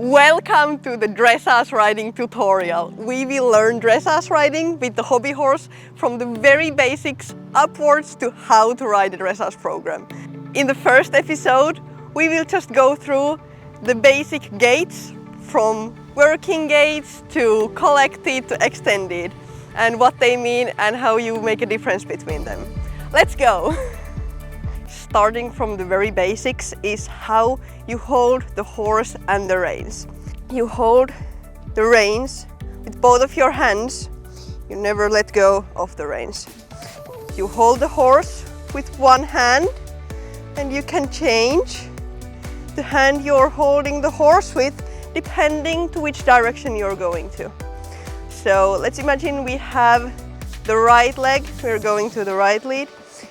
Welcome to the dressage riding tutorial. We will learn dressage riding with the hobby horse from the very basics upwards to how to ride a dressage program. In the first episode, we will just go through the basic gaits from working gaits to collected to extended and what they mean and how you make a difference between them. Let's go! Starting from the very basics is how you hold the horse and the reins. You hold the reins with both of your hands. You never let go of the reins. You hold the horse with one hand and you can change the hand you're holding the horse with depending to which direction you're going to. So let's imagine we have the right leg, we're going to the right lead.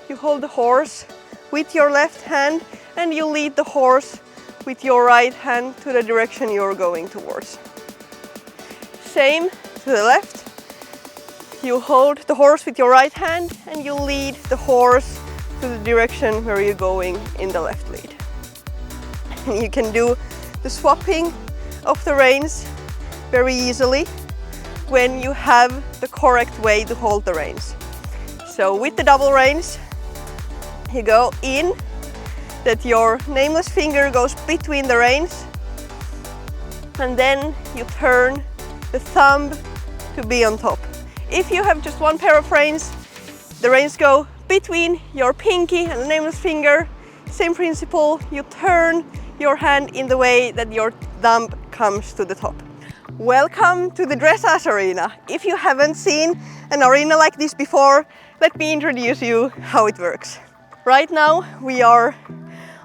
You hold the horse with your left hand and you lead the horse with your right hand to the direction you're going towards. Same to the left. You hold the horse with your right hand and you lead the horse to the direction where you're going in the left lead. And you can do the swapping of the reins very easily when you have the correct way to hold the reins. So with the double reins, you go in, that your nameless finger goes between the reins, and then you turn the thumb to be on top. If you have just one pair of reins, the reins go between your pinky and the nameless finger. Same principle, you turn your hand in the way that your thumb comes to the top. Welcome to the dressage arena. If you haven't seen an arena like this before, let me introduce you how it works. Right now we are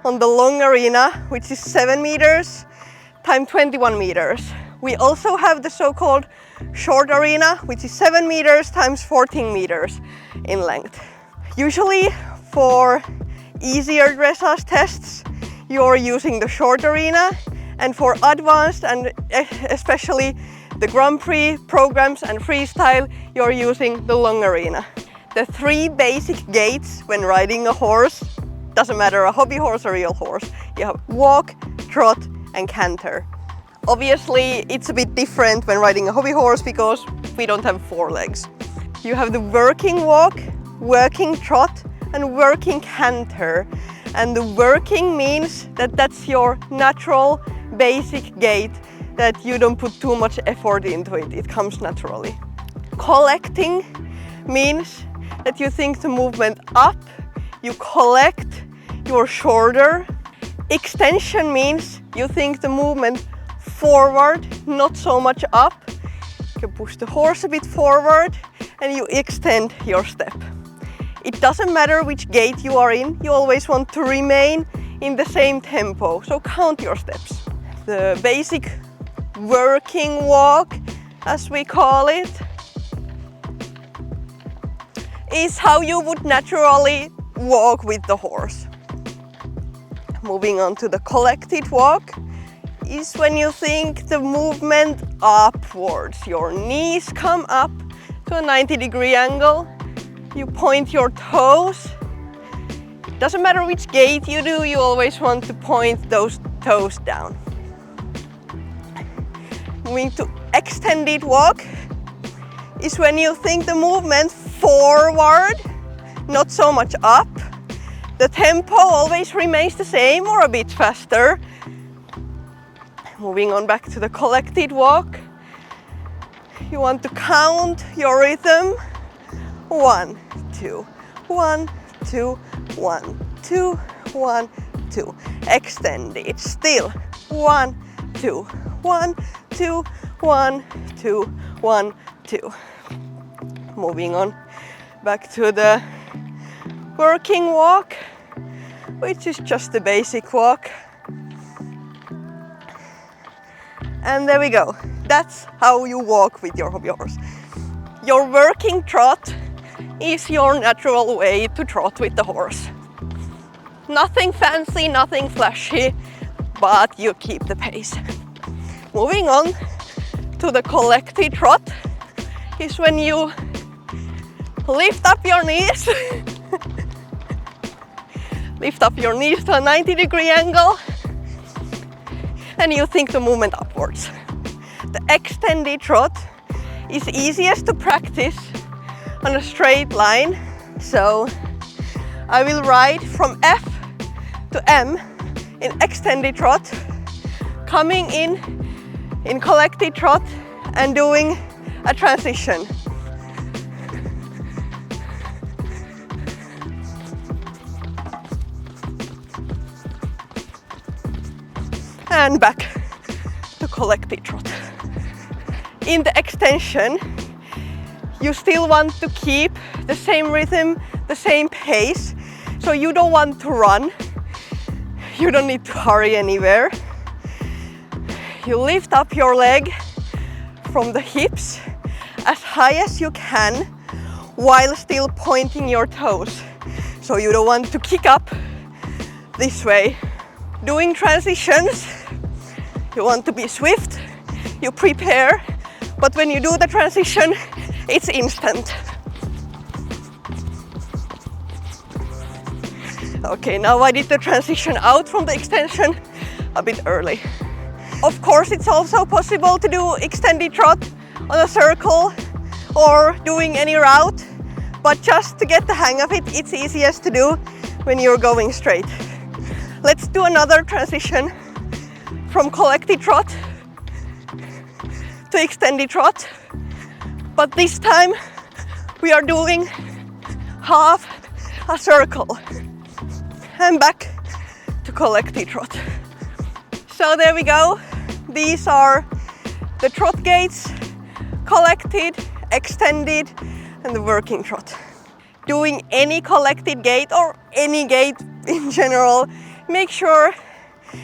on the long arena, which is 7 meters times 21 meters. We also have the so-called short arena, which is 7 meters times 14 meters in length. Usually for easier dressage tests, you're using the short arena, and for advanced and especially the Grand Prix programs and freestyle, you're using the long arena. The three basic gaits when riding a horse, doesn't matter a hobby horse or real horse, you have walk, trot and canter. Obviously it's a bit different when riding a hobby horse because we don't have four legs. You have the working walk, working trot and working canter. And the working means that that's your natural basic gait, that you don't put too much effort into it, it comes naturally. Collecting means that you think the movement up, you collect your shoulder. Extension means you think the movement forward, not so much up. You can push the horse a bit forward and you extend your step. It doesn't matter which gait you are in, you always want to remain in the same tempo, so count your steps. The basic working walk, as we call it, is how you would naturally walk with the horse. Moving on to the collected walk is when you think the movement upwards. Your knees come up to a 90-degree angle. You point your toes. Doesn't matter which gait you do, you always want to point those toes down. Moving to extended walk is when you think the movement forward, not so much up. The tempo always remains the same or a bit faster. Moving on back to the collected walk, you want to count your rhythm. 1, 2, 1, 2, 1, 2, 1, 2. Extended. Still 1, 2, 1, 2, 1, 2, 1, 2. Moving on back to the working walk, which is just the basic walk. And there we go. That's how you walk with your hobby horse. Your working trot is your natural way to trot with the horse. Nothing fancy, nothing flashy, but you keep the pace. Moving on to the collected trot is when you lift up your knees, lift up your knees to a 90-degree angle and you think the movement upwards. The extended trot is easiest to practice on a straight line. So I will ride from F to M in extended trot, coming in collected trot and doing a transition. And back to collected trot. In the extension, you still want to keep the same rhythm, the same pace. So you don't want to run. You don't need to hurry anywhere. You lift up your leg from the hips as high as you can while still pointing your toes. So you don't want to kick up this way. Doing transitions, you want to be swift, you prepare, but when you do the transition, it's instant. Okay, now I did the transition out from the extension a bit early. Of course, it's also possible to do extended trot on a circle or doing any route, but just to get the hang of it, it's easiest to do when you're going straight. Let's do another transition from collected trot to extended trot, but this time we are doing half a circle and back to collected trot. So there we go. These are the trot gaits: collected, extended, and the working trot. Doing any collected gait or any gait in general, make sure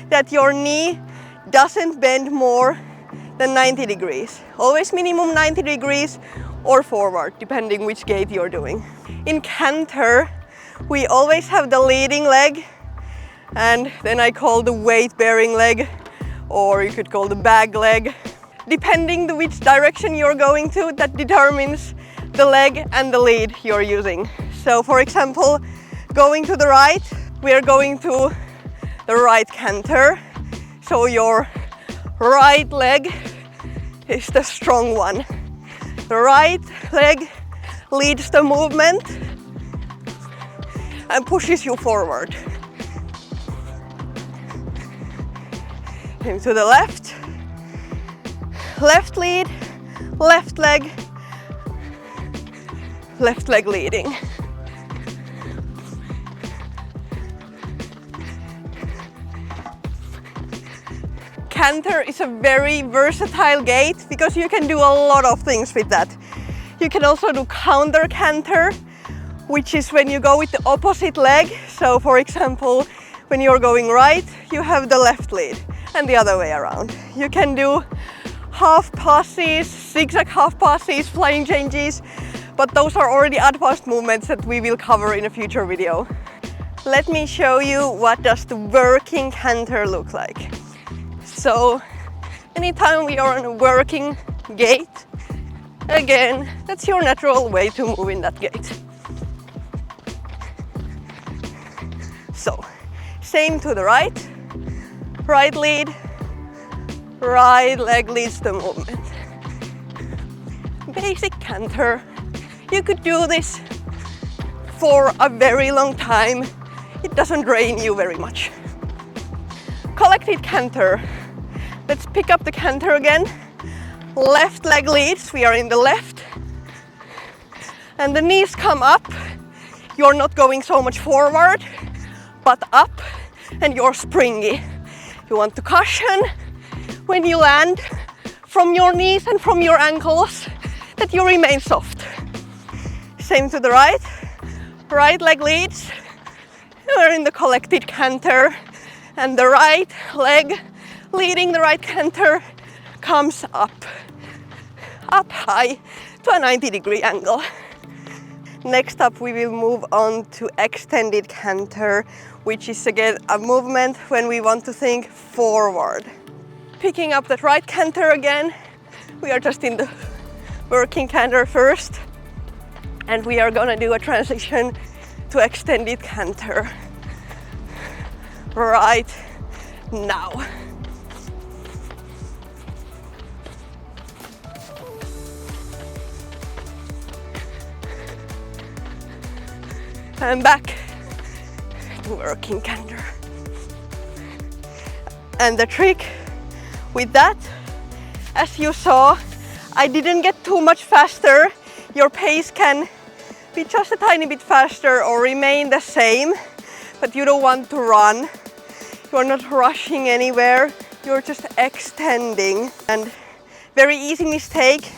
that your knee doesn't bend more than 90 degrees. Always minimum 90 degrees or forward, depending which gait you're doing. In Canter, we always have the leading leg, and then I call the weight-bearing leg, or you could call the bag leg. Depending on which direction you're going to, that determines the leg and the lead you're using. So for example, going to the right, we are going to the right canter. So your right leg is the strong one. The right leg leads the movement and pushes you forward. And to the left, left lead, left leg leading. Canter is a very versatile gait because you can do a lot of things with that. You can also do counter canter, which is when you go with the opposite leg. So for example, when you're going right, you have the left lead, and the other way around. You can do half passes, zigzag half passes, flying changes, but those are already advanced movements that we will cover in a future video. Let me show you what does the working canter look like. So anytime we are on a working gait, again, that's your natural way to move in that gait. So same to the right, right lead, right leg leads the movement. Basic canter. You could do this for a very long time. It doesn't drain you very much. Collected canter. Let's pick up the canter again. Left leg leads, we are in the left. And the knees come up. You're not going so much forward, but up, and you're springy. You want to cushion when you land from your knees and from your ankles, that you remain soft. Same to the right. Right leg leads. We're in the collected canter, and the right leg leading the right canter comes up high to a 90-degree angle. Next up, we will move on to extended canter, which is again a movement when we want to think forward. Picking up that right canter again, we are just in the working canter first, and we are gonna do a transition to extended canter right now. and back to working canter. And the trick with that, as you saw, I didn't get too much faster. Your pace can be just a tiny bit faster or remain the same, but you don't want to run. You're not rushing anywhere, you're just extending. And very easy mistake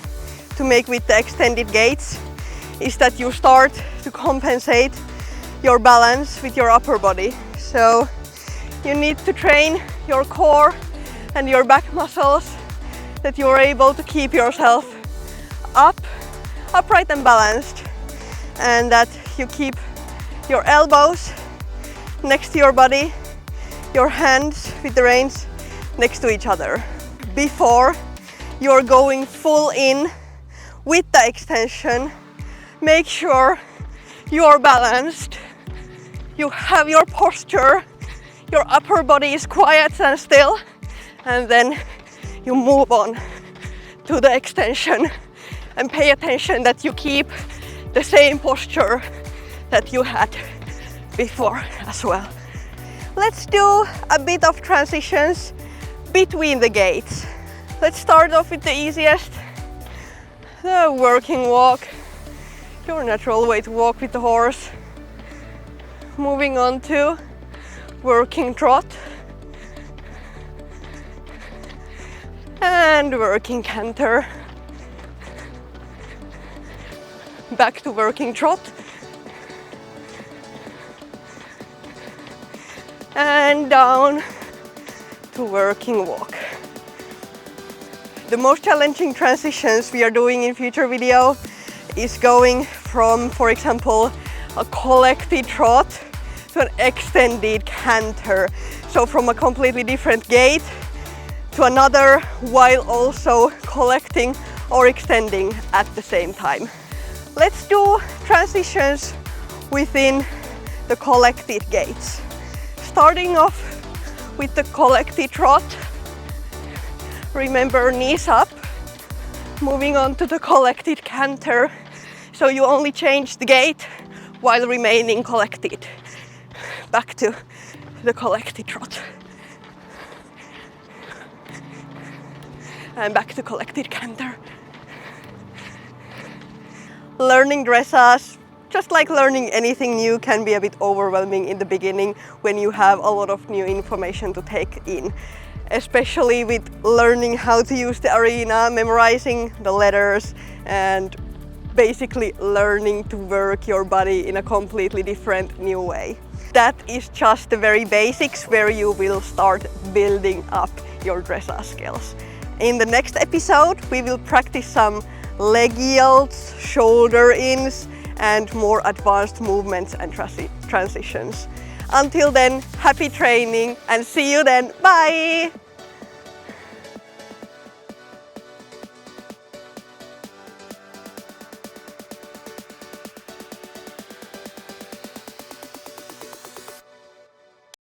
to make with the extended gaits is that you start to compensate your balance with your upper body. So you need to train your core and your back muscles that you're able to keep yourself upright and balanced, and that you keep your elbows next to your body, your hands with the reins next to each other. Before you're going full in with the extension, make sure you're balanced, you have your posture, your upper body is quiet and still, and then you move on to the extension and pay attention that you keep the same posture that you had before as well. Let's do a bit of transitions between the gaits. Let's start off with the easiest, the working walk, your natural way to walk with the horse. Moving on to working trot and working canter. Back to working trot and down to working walk. The most challenging transitions we are doing in future video is going from, for example, a collected trot to an extended canter. So from a completely different gait to another, while also collecting or extending at the same time. Let's do transitions within the collected gaits. Starting off with the collected trot. Remember, knees up. Moving on to the collected canter. So you only change the gait while remaining collected. Back to the collected trot. And back to collected canter. Learning dressage, just like learning anything new, can be a bit overwhelming in the beginning when you have a lot of new information to take in. Especially with learning how to use the arena, memorizing the letters, and basically learning to work your body in a completely different new way. That is just the very basics where you will start building up your dressage skills. In the next episode, we will practice some leg yields, shoulder ins, and more advanced movements and transitions. Until then, happy training and see you then. Bye!